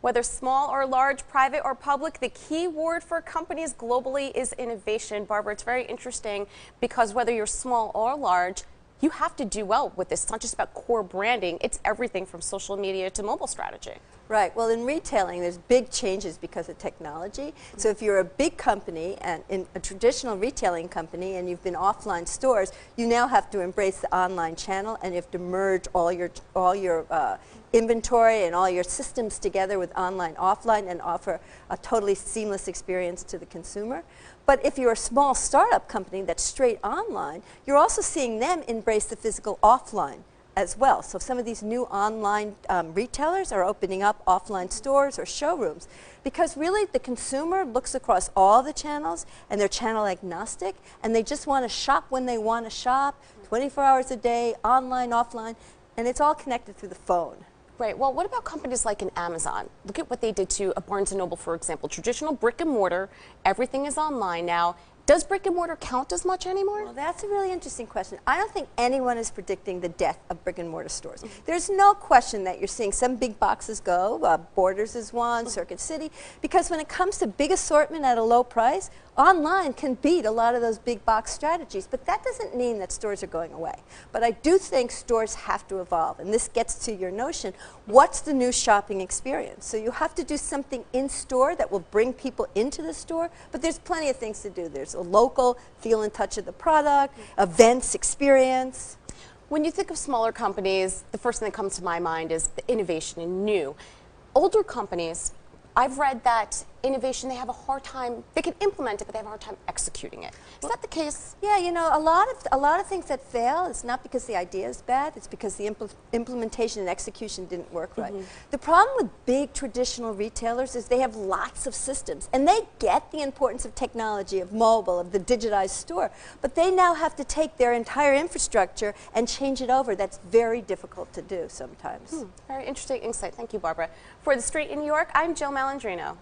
Whether small or large, private or public, the key word for companies globally is innovation. Barbara, it's very interesting because whether you're small or large, you have to do well with this. It's not just about core branding, it's everything from social media to mobile strategy. Right. Well, in retailing, there's big changes because of technology. So if you're a big company, and in a traditional retailing company, and you've been offline stores, you now have to embrace the online channel, and you have to merge all your inventory and all your systems together with online, offline, and offer a totally seamless experience to the consumer. But if you're a small startup company that's straight online, you're also seeing them embrace the physical offline as well. So some of these new online retailers are opening up offline stores or showrooms because really the consumer looks across all the channels and they're channel agnostic and they just want to shop when they want to shop, 24 hours a day, online, offline, and it's all connected through the phone. Right. Well, what about companies like an Amazon? Look at what they did to a Barnes & Noble, for example. Traditional brick and mortar, everything is online now. Does brick and mortar count as much anymore? Well, that's a really interesting question. I don't think anyone is predicting the death of brick and mortar stores. There's no question that you're seeing some big boxes go. Borders is one, Circuit City, because when it comes to big assortment at a low price, online can beat a lot of those big box strategies, but that doesn't mean that stores are going away. But I do think stores have to evolve, and this gets to your notion, what's the new shopping experience? So you have to do something in store that will bring people into the store, but there's plenty of things to do. There's a local feel and touch of the product, events, experience. When you think of smaller companies, the first thing that comes to my mind is the innovation and new. Older companies, I've read that innovation, they have a hard time, they can implement it, but they have a hard time executing it. Is that the case? Yeah, you know, a lot of things that fail, it's not because the idea is bad, it's because the implementation and execution didn't work right. The problem with big traditional retailers is they have lots of systems, and they get the importance of technology, of mobile, of the digitized store, but they now have to take their entire infrastructure and change it over. That's very difficult to do sometimes. Very interesting insight. Thank you, Barbara. For The Street in New York, I'm Jill Malandrino.